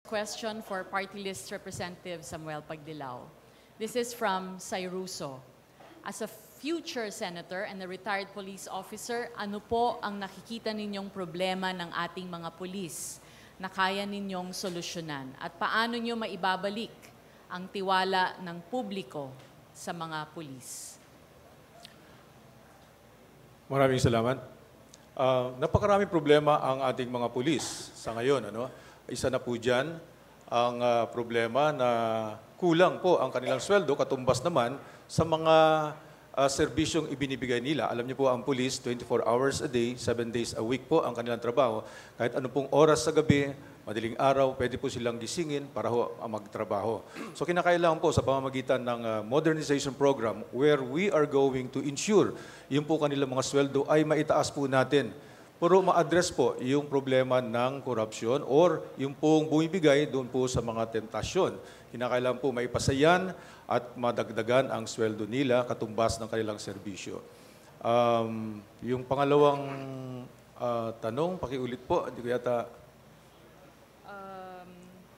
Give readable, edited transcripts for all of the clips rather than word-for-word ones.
Question for Party List Representative Samuel Pagdilao. This is from Sayruso. As a future senator and a retired police officer, ano po ang nakikita ninyong problema ng ating mga pulis na kaya ninyong solusyonan? At paano nyo maibabalik ang tiwala ng publiko sa mga pulis? Maraming salamat. Napakaraming problema ang ating mga pulis sa ngayon. Isa na po dyan ang problema na kulang po ang kanilang sweldo, katumbas naman sa mga serbisyong ibinibigay nila. Alam niyo po, ang pulis, 24 hours a day, 7 days a week po ang kanilang trabaho. Kahit anong pong oras sa gabi, madaling araw, pwede po silang gisingin para magtrabaho. So kinakailangan po sa pamamagitan ng modernization program where we are going to ensure yung po kanilang mga sweldo ay maitaas po natin. Pero ma-address po yung problema ng korupsyon or yung pong bumibigay doon po sa mga tentasyon. Kinakailangan po maipasayan at madagdagan ang sweldo nila katumbas ng kanilang serbisyo. Yung pangalawang tanong, pakiulit po, hindi ko yata...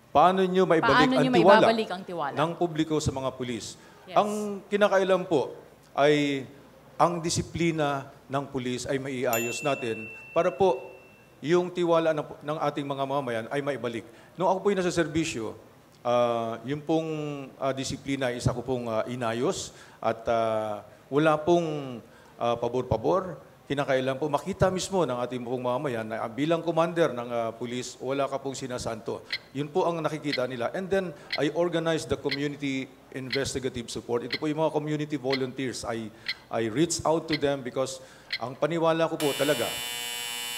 Paano nyo maibalik ang tiwala ng publiko sa mga pulis? Yes. Ang kinakailangan po ay ang disiplina ng pulis ay maiayos natin para po yung tiwala ng ating mga mamamayan ay maibalik. Nung ako po yung nasa serbisyo, yung pong disiplina isa ko pong inayos at wala pong pabor-pabor. Kinakailangan po makita mismo ng ating pong mamamayan na bilang commander ng pulis, wala ka pong sinasanto. Yun po ang nakikita nila. And then, I organized the community investigative support. Ito po yung mga community volunteers. I reached out to them because ang paniwala ko po talaga,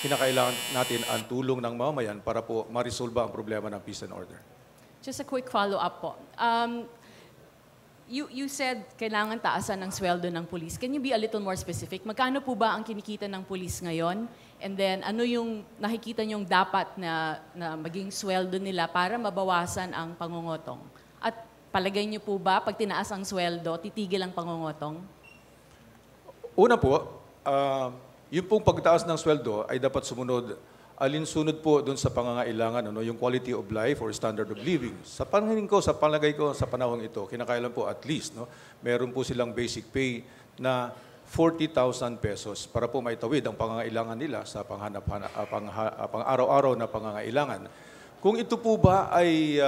kinakailangan natin ang tulong ng mamamayan para po ma-resolve ang problema ng peace and order. Just a quick follow-up po. You said kailangan taasan ng sweldo ng pulis. Can you be a little more specific? Magkano po ba ang kinikita ng pulis ngayon? And then, ano yung nakikita nyong dapat na maging sweldo nila para mabawasan ang pangungutong? At palagay niyo po ba, pag tinaas ang sweldo, titigil ang pangungutong? Una po, yung pong pagtaas ng sweldo ay dapat sumunod, alinsunod po doon sa pangangailangan, yung quality of life or standard of living. Sa paningin ko, sa palagay ko, sa panahon ito, kinakailan po at least, meron po silang basic pay na 40,000 pesos para po maitawid ang pangangailangan nila sa pang-araw-araw na pangangailangan. Kung ito po ba ay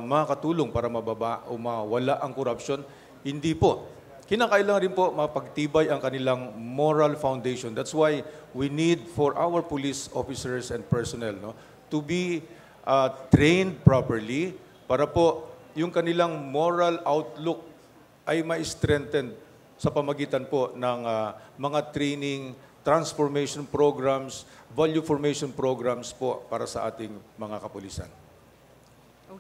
makakatulong para mababa o mawala ang korupsyon, hindi po. Kinakailangan rin po mapagtibay ang kanilang moral foundation. That's why we need for our police officers and personnel to be trained properly para po yung kanilang moral outlook ay ma-strengthen sa pamagitan po ng mga training, transformation programs, value formation programs po para sa ating mga kapulisan.